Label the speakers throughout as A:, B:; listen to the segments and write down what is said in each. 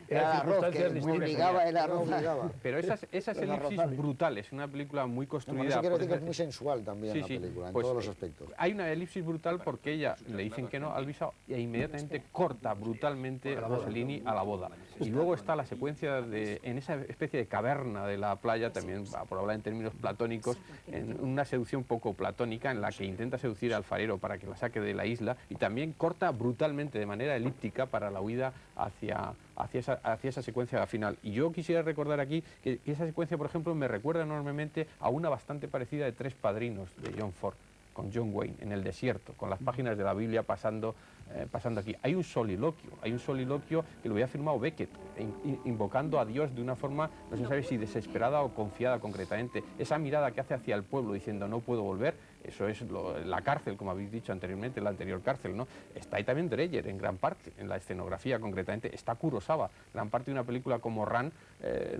A: Eran circunstancias
B: me
A: distintas.
B: obligaba, el arroz me obligaba.
C: Pero esas
B: El arroz
C: elipsis
B: vale.
C: brutales, una película muy
B: No, con
C: construida...
B: eso quiero
C: por
B: decir que es
C: ese-
B: muy sensual también
C: Sí,
B: la
C: sí,
B: película, en
C: pues,
B: todos los aspectos.
C: Hay una elipsis brutal porque ella le dicen que no al visado e inmediatamente corta brutalmente a Rossellini a la boda. Y luego está la secuencia en esa especie de caverna de la playa, también por hablar en términos platónicos, en una seducción poco platónica en la que intenta seducir al farero para que la saque de la isla y también corta brutalmente de manera elíptica para la huida hacia esa secuencia final. Y yo quisiera recordar aquí que esa secuencia, por ejemplo, me recuerda enormemente a una bastante parecida de Tres Padrinos de John Ford, con John Wayne, en el desierto, con las páginas de la Biblia pasando aquí. Hay un soliloquio que lo había firmado Beckett, invocando a Dios de una forma, no se sabe si desesperada o confiada concretamente. Esa mirada que hace hacia el pueblo diciendo no puedo volver, eso es la cárcel, como habéis dicho anteriormente, la anterior cárcel, ¿no? Está ahí también Dreyer, en gran parte, en la escenografía concretamente, está Kurosawa, gran parte de una película como Ran,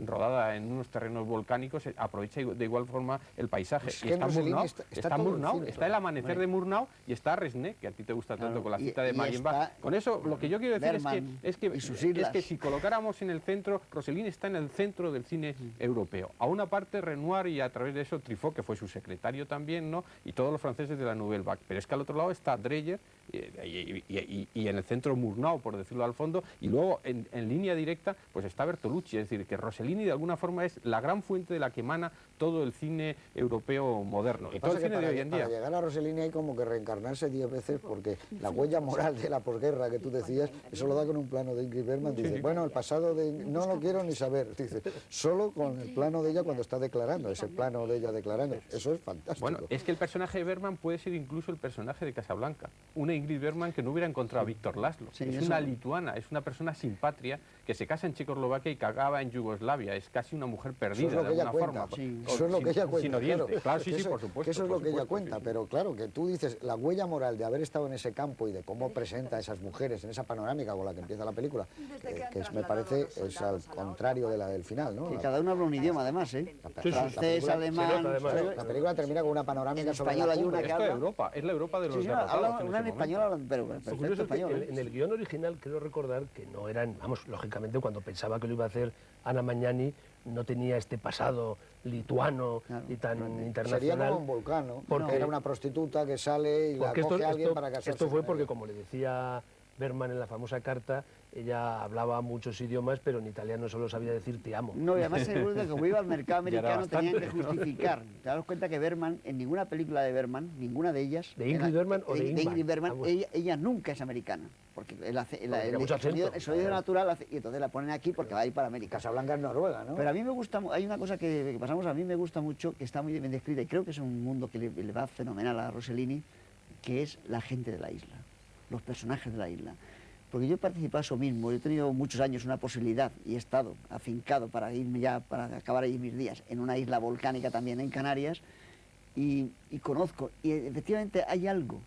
C: rodada en unos terrenos volcánicos, aprovecha de igual forma el paisaje.
B: Pues
C: Y
B: que
C: está
B: Rossellini
C: Murnau,
B: está todo el
C: Murnau,
B: cine,
C: está el amanecer de Murnau y está Resnais, que a ti te gusta tanto,
B: Claro,
C: con la
B: y-
C: cita de
B: y
C: Marienbach.
B: está
C: Con eso, lo que yo quiero decir
B: Bergman
C: es
B: y sus islas.
C: que si colocáramos en el centro, Rossellini está en el centro del cine europeo. A una parte Renoir y a través de eso Truffaut, que fue su secretario también, ¿no? Y todos los franceses de la Nouvelle Vague. Pero es que al otro lado está Dreyer y en el centro Murnau, por decirlo al fondo, y luego en línea directa pues está Bertolucci, es decir, que Rossellini de alguna forma es la gran fuente de la que emana todo el cine europeo moderno y todo el
B: Pasa que
C: cine de hoy en
B: para
C: día.
B: llegar a Rossellini hay como que reencarnarse 10 veces porque la huella moral de la posguerra que tú decías, eso lo da con un plano de Ingrid Bergman. Dice, bueno, el pasado de... no lo quiero ni saber. Dice, solo con el plano de ella cuando está declarando, ese plano de ella declarando. Eso es fantástico.
C: Bueno, es que el personaje de Bergman puede ser incluso el personaje de Casablanca. Una Ingrid Bergman que no hubiera encontrado a Víctor Laszlo.
B: Sí,
C: es
B: eso.
C: una lituana, es una persona sin patria que se casa en Checoslovaquia y cagaba en Yugoslavia. Es casi una mujer perdida
B: Eso es lo
C: de
B: que
C: alguna
B: ella cuenta.
C: forma.
B: Sí.
C: O
B: Eso es lo que ella cuenta.
C: Sin oriente. Claro, sí,
B: que
C: sí,
B: eso-
C: por supuesto.
B: que eso es
C: por
B: lo que ella
C: supuesto,
B: cuenta,
C: sí, sí.
B: pero claro, que tú dices, la huella moral de haber estado en ese campo y de cómo presenta a esas mujeres en esa panorámica con la que empieza la película, me parece es al contrario de la del final, ¿no?
D: Que cada uno habla un idioma, además, ¿eh? Francés, alemán...
B: La película termina con una panorámica
D: En
B: sobre
D: español
B: la
D: hay una
B: cumbre.
D: que
C: Esto es
D: habla...
C: Europa, es la Europa de los
D: Sí, sí,
C: derrotados
D: habla
C: en
D: una
C: ese
D: en
C: momento.
D: español, hablan, pero
A: Lo
D: perfecto
A: curioso es que
D: español. ¿eh?
A: en el guión original creo recordar que no eran, vamos, lógicamente cuando pensaba que lo iba a hacer Ana Magnani no tenía este pasado lituano
D: Claro.
A: y tan
B: Sería
A: internacional.
B: como un volcán, ¿no?
A: Porque-
B: Era una prostituta que sale y la
A: Porque
B: coge a alguien para casarse.
A: esto fue
B: con
A: porque,
B: ella.
A: como le decía Bergman en la famosa carta, ella hablaba muchos idiomas, pero en italiano solo sabía decir te amo.
D: No, y además seguro que como iba al mercado
C: Ya era
D: americano tenían que
C: bastante, ¿no?
D: justificar. Te das cuenta que Bergman, en ninguna película de Bergman, ninguna de ellas...
A: ¿De Ingrid Bergman o de Ingmar?
D: Ingrid Bergman,
A: Ambos.
D: ella nunca es americana. Porque
A: tiene mucho acento.
D: el sonido natural hace, y entonces la ponen aquí porque va a ir para América.
B: Casablanca es Noruega, ¿no?
D: Pero a mí me gusta, hay una cosa que pasamos, a mí me gusta mucho, que está muy bien descrita, y creo que es un mundo que le va fenomenal a Rossellini, que es la gente de la isla, los personajes de la isla. Porque yo he participado eso mismo, yo he tenido muchos años una posibilidad y he estado afincado para irme ya, para acabar ahí mis días, en una isla volcánica también en Canarias, y conozco, y efectivamente hay algo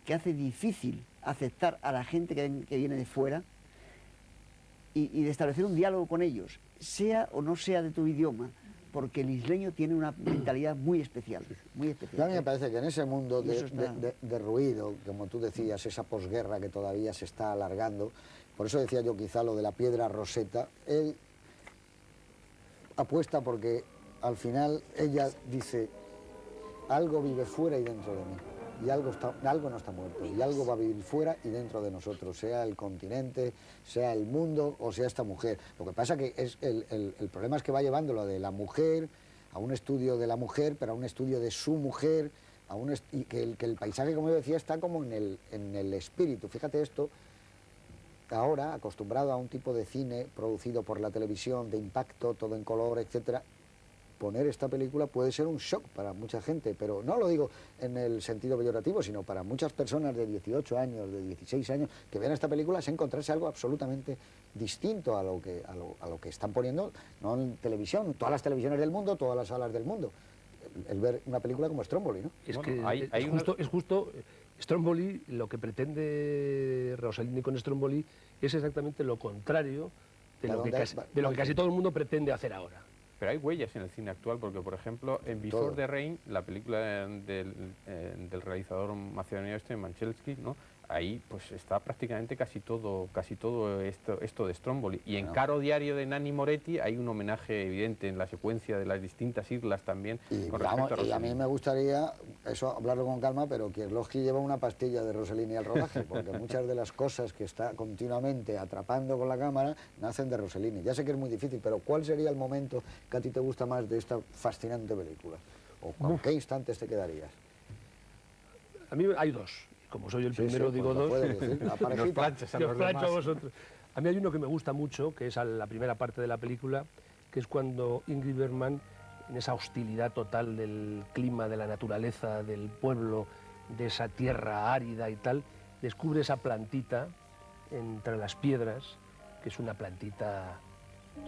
D: que hace difícil aceptar a la gente que viene de fuera y de establecer un diálogo con ellos, sea o no sea de tu idioma, porque el isleño tiene una mentalidad muy especial, muy
B: Yo a
D: especial.
B: mí me parece que en ese mundo
D: Y eso está-
B: de ruido, como tú decías, esa posguerra que todavía se está alargando, por eso decía yo quizá lo de la piedra roseta, él apuesta porque al final ella dice, algo vive fuera y dentro de mí, y algo no está muerto, y algo va a vivir fuera y dentro de nosotros, sea el continente, sea el mundo o sea esta mujer. Lo que pasa que es el problema es que va llevándolo de la mujer a un estudio de la mujer, pero a un estudio de su mujer, y que el paisaje, como yo decía, está como en el espíritu. Fíjate esto, ahora acostumbrado a un tipo de cine producido por la televisión, de impacto, todo en color, etcétera, poner esta película puede ser un shock para mucha gente, pero no lo digo en el sentido peyorativo, sino para muchas personas de 18 años, de 16 años, que vean esta película, es encontrarse algo absolutamente distinto a lo que están poniendo, no en televisión, todas las televisiones del mundo, todas las salas del mundo. El ver una película como Stromboli, ¿no?
A: Es
C: Bueno,
A: que
C: hay
A: es justo, Stromboli, lo que pretende Rossellini con Stromboli es exactamente lo contrario de
B: ¿A
A: lo que
B: dónde
A: casi todo el mundo pretende hacer ahora.
C: Pero hay huellas en el cine actual, porque, por ejemplo, en Before
B: Todo.
C: the Rain, la película del realizador macedonio Manchelski, ¿no? ahí pues está prácticamente casi todo esto de Stromboli. Y en Caro Diario de Nanni Moretti hay un homenaje evidente en la secuencia de las distintas islas también con respecto a Rossellini.
B: Y a mí me gustaría, eso, hablarlo con calma, pero Kieslowski lleva una pastilla de Rossellini al rodaje, porque muchas de las cosas que está continuamente atrapando con la cámara nacen de Rossellini. Ya sé que es muy difícil, pero ¿cuál sería el momento que a ti te gusta más de esta fascinante película? ¿O con qué instantes te quedarías?
A: A mí hay dos. Como soy el primero,
B: pues
A: digo
B: lo
A: dos.
B: puedes decir, la parejita.
C: Nos planchas a
A: Que os
C: los
A: plancho a
C: demás.
A: vosotros. A mí hay uno que me gusta mucho, que es a la primera parte de la película, que es cuando Ingrid Bergman, en esa hostilidad total del clima, de la naturaleza, del pueblo, de esa tierra árida y tal, descubre esa plantita entre las piedras, que es una plantita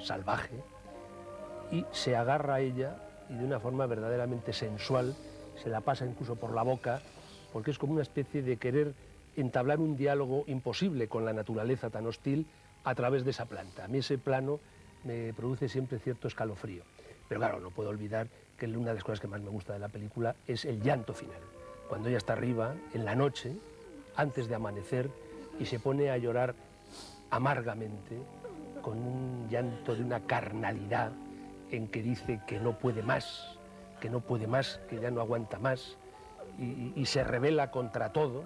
A: salvaje, y se agarra a ella y de una forma verdaderamente sensual se la pasa incluso por la boca, porque es como una especie de querer entablar un diálogo imposible con la naturaleza tan hostil a través de esa planta. A mí ese plano me produce siempre cierto escalofrío. Pero claro, no puedo olvidar que una de las cosas que más me gusta de la película es el llanto final. Cuando ella está arriba, en la noche, antes de amanecer, y se pone a llorar amargamente, con un llanto de una carnalidad en que dice que no puede más, que no puede más, que ya no aguanta más, y se rebela contra todo,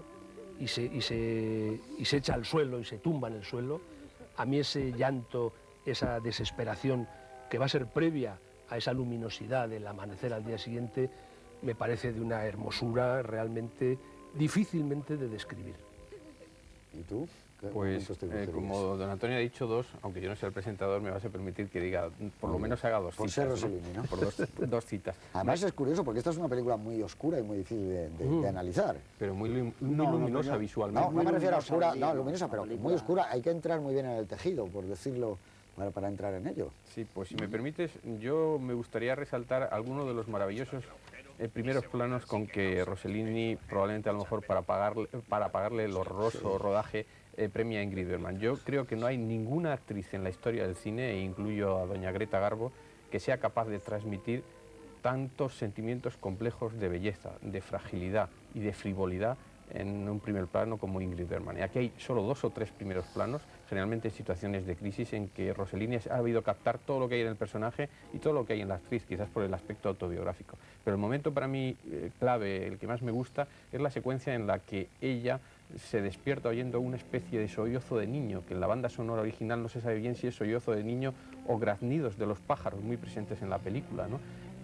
A: y se echa al suelo y se tumba en el suelo. A mí ese llanto, esa desesperación que va a ser previa a esa luminosidad del amanecer al día siguiente, me parece de una hermosura realmente difícilmente de describir.
B: ¿Y tú? ¿Qué
C: Pues
B: momentos te gustarías?
C: como don Antonio ha dicho dos, aunque yo no sea el presentador, me vas a permitir que diga, por lo menos haga dos
B: Por
C: citas.
B: ser Rossellini, ¿no?
C: Por dos citas.
B: Además es curioso porque esta es una película muy oscura y muy difícil de analizar.
C: Pero muy
D: No,
C: luminosa
D: pero-
C: visualmente.
B: No, no me refiero a
D: luminosa,
B: oscura,
D: María,
B: no,
D: ¿no?
B: luminosa,
D: La
B: pero
D: película.
B: muy oscura. Hay que entrar muy bien en el tejido, por decirlo, para entrar en ello.
C: Sí, pues si me permites, yo me gustaría resaltar algunos de los maravillosos primeros planos con que Rossellini, probablemente a lo mejor para pagarle el horroroso rodaje, premia a Ingrid Bergman. Yo creo que no hay ninguna actriz en la historia del cine, e incluyo a doña Greta Garbo, que sea capaz de transmitir tantos sentimientos complejos de belleza, de fragilidad y de frivolidad en un primer plano como Ingrid Bergman. Y aquí hay solo dos o tres primeros planos, generalmente en situaciones de crisis, en que Rossellini ha sabido captar todo lo que hay en el personaje y todo lo que hay en la actriz, quizás por el aspecto autobiográfico. Pero el momento para mí clave, el que más me gusta, es la secuencia en la que ella se despierta oyendo una especie de sollozo de niño, que en la banda sonora original no se sabe bien si es sollozo de niño o graznidos de los pájaros, muy presentes en la película, ¿no?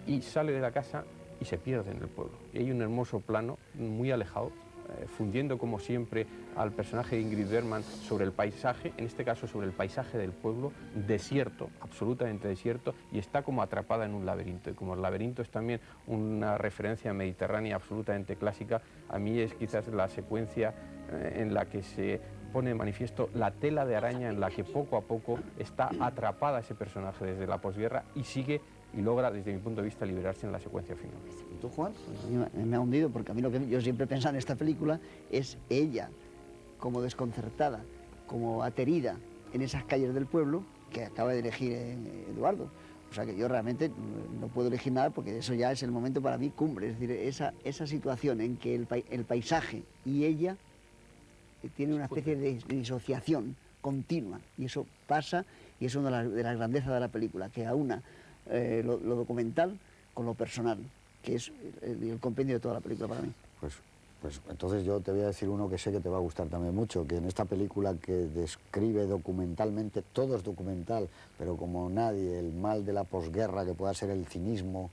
C: Y sale de la casa y se pierde en el pueblo. Y hay un hermoso plano muy alejado, fundiendo como siempre al personaje de Ingrid Bergman sobre el paisaje, en este caso sobre el paisaje del pueblo, desierto, absolutamente desierto, y está como atrapada en un laberinto. Y como el laberinto es también una referencia mediterránea absolutamente clásica, a mí es quizás la secuencia en la que se pone de manifiesto la tela de araña en la que poco a poco está atrapada ese personaje desde la posguerra y sigue y logra, desde mi punto de vista, liberarse en la secuencia final.
B: ¿Y tú, Juan?
D: A mí me ha hundido porque a mí lo que yo siempre he pensado en esta película es ella como desconcertada, como aterida en esas calles del pueblo que acaba de elegir Eduardo. O sea que yo realmente no puedo elegir nada porque eso ya es el momento para mí cumbre. Es decir, esa situación en que el paisaje y ella tienen una especie de disociación continua y eso pasa y es una de las grandezas de la película, que aúna lo documental con lo personal, que es el compendio de toda la película para mí.
B: Pues entonces yo te voy a decir uno que sé que te va a gustar también mucho, que en esta película que describe documentalmente, todo es documental, pero como nadie, el mal de la posguerra, que pueda ser el cinismo,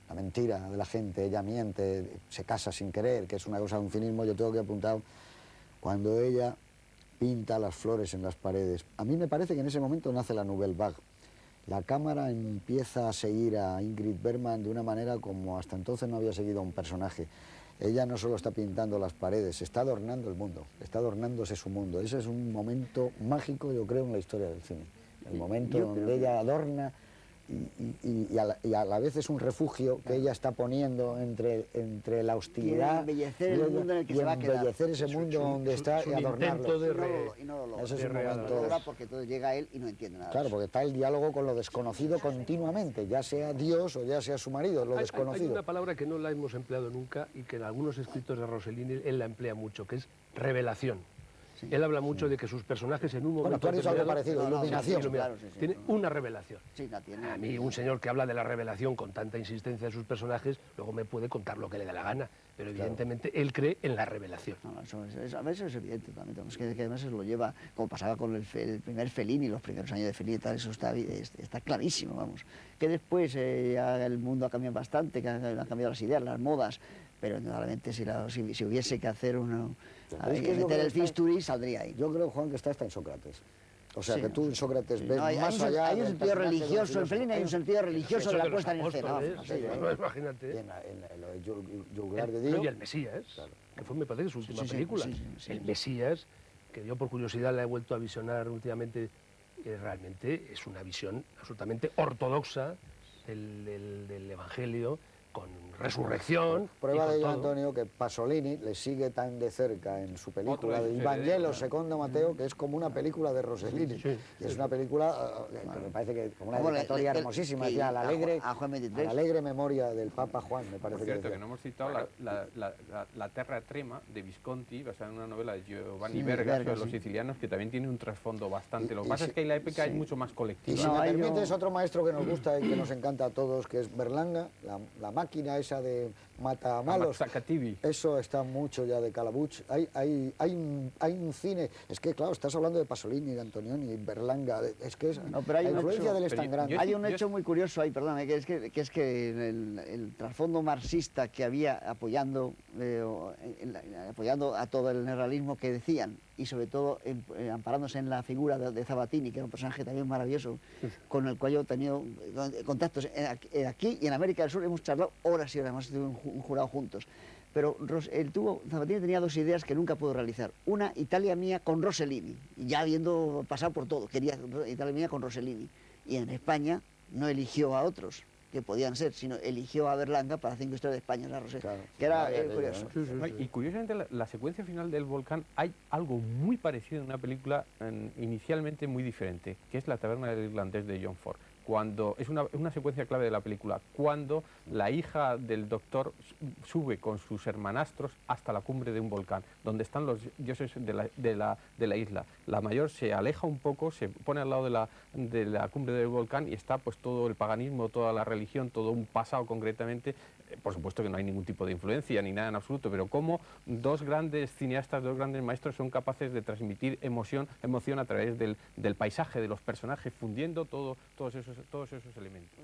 B: la mentira de la gente, ella miente, se casa sin querer, que es una cosa de un cinismo, yo tengo que apuntar cuando ella pinta las flores en las paredes. A mí me parece que en ese momento nace la Nouvelle Vague. La cámara empieza a seguir a Ingrid Bergman de una manera como hasta entonces no había seguido a un personaje. Ella no solo está pintando las paredes, está adornando el mundo, está adornándose su mundo. Ese es un momento mágico, yo creo, en la historia del cine. El momento donde ella adorna y a la vez es un refugio que ella está poniendo entre la hostilidad
D: embellecer el mundo en el que se va a quedar.
B: embellecer ese mundo donde está y adornarlo.
D: Y no lo logra.
B: Ese es un
D: No lo
B: momento.
D: logra porque todo llega a él y no entiende nada.
B: Claro, porque está el diálogo con lo desconocido continuamente, ya sea Dios o ya sea su marido, lo
A: Hay
B: desconocido.
A: una palabra que no la hemos empleado nunca y que en algunos escritos de Rossellini él la emplea mucho, que es revelación. Él habla mucho de que sus personajes en un momento
B: Bueno, tú has dicho algo
A: determinado-
B: parecido, iluminación.
D: Claro, sí, sí.
A: Tiene una revelación.
D: Sí, la tiene.
A: A mí, un señor que habla de la revelación con tanta insistencia de sus personajes, luego me puede contar lo que le da la gana, pero evidentemente él cree en la revelación.
D: No, a veces es evidente también, que además se lo lleva, como pasaba con el primer Fellini, los primeros años de Fellini y tal, eso está clarísimo, vamos. Que después ya el mundo ha cambiado bastante, que han cambiado las ideas, las modas, pero normalmente si hubiese que hacer
B: Es que es lo
D: meter
B: que
D: el
B: está-
D: fisturi, saldría ahí.
B: Yo creo, Juan, que está hasta en Sócrates. O sea,
D: Sí,
B: que tú en Sócrates
D: Sí,
B: ves
D: no, hay
B: más allá
D: hay un
B: del
D: sentido
B: personaje de los
D: religioso, en
B: filósofos.
D: Fellini hay un sentido religioso de la
A: Eso
D: puesta en
A: los
D: escena.
A: apóstoles,
D: Vamos, sí,
A: bueno, imagínate.
B: Y en lo de Juglar de
A: No,
B: Dios.
A: y el Mesías, que fue, me parece, su última
D: sí,
A: película.
D: sí.
A: El Mesías, que yo por curiosidad la he vuelto a visionar últimamente, realmente es una visión absolutamente ortodoxa del Evangelio, con resurrección.
B: Prueba
A: y con
B: de ello,
A: todo.
B: Antonio, que Pasolini le sigue tan de cerca en su película
C: Otro
B: de
C: es
B: Vangelo
C: heredero,
B: Secondo Mateo, que es como una película de Rossellini.
A: Sí,
B: Y es una película que me parece que como una
D: Como
B: dedicatoria hermosísima, decía,
D: a Juan 23.
B: a la alegre memoria del Papa Juan, me parece
C: Por
B: que
C: cierto, que
B: decía.
C: no hemos citado la Terra Trema de Visconti, basada en una novela de Giovanni
D: Sí,
C: Verga,
D: Verga,
C: sobre los
D: sí.
C: sicilianos, que también tiene un trasfondo bastante. Lo que
B: Y
C: pasa
B: sí,
C: es que en la época
D: sí.
C: es mucho más
B: Y
C: colectiva.
B: si
D: No,
B: me
D: hay
B: permites,
D: yo-
B: otro maestro que nos gusta y que nos encanta a todos, que es Berlanga, la máquina esa de mata a malos.
C: Sakativi.
B: Eso está mucho ya de Calabuch. Hay un cine. Es que, claro, estás hablando de Pasolini, de Antonioni, Berlanga. Es que
D: No, pero hay
B: la
D: un
B: influencia
D: hecho-
B: de él es
C: pero
B: tan
C: yo-
B: grande.
D: Hay un
C: yo-
D: hecho muy curioso ahí, perdóname, que es que el trasfondo marxista que había apoyando a todo el neorrealismo que decían, y sobre todo amparándose en la figura de Zavattini, que era un personaje también maravilloso, con el cual yo he tenido contactos aquí y en América del Sur, hemos charlado horas y horas, hemos tenido un jurado juntos. Pero Zavattini tenía dos ideas que nunca pudo realizar. Una, Italia mía con Rossellini, ya habiendo pasado por todo, quería Italia mía con Rossellini. Y en España no eligió a otros que podían ser, sino eligió a Berlanga para 5 historias de España, la Rossellini,
B: Claro.
D: que era
B: Vaya,
D: curioso.
C: No, y curiosamente la secuencia final del volcán hay algo muy parecido en una película inicialmente muy diferente, que es La taberna del irlandés de John Ford. Cuando es una secuencia clave de la película, cuando la hija del doctor sube con sus hermanastros hasta la cumbre de un volcán, donde están los dioses de la isla. La mayor se aleja un poco, se pone al lado de la cumbre del volcán y está pues todo el paganismo, toda la religión, todo un pasado concretamente. Por supuesto que no hay ningún tipo de influencia ni nada en absoluto, pero cómo dos grandes cineastas, dos grandes maestros son capaces de transmitir emoción a través del paisaje, de los personajes, fundiendo todos esos elementos.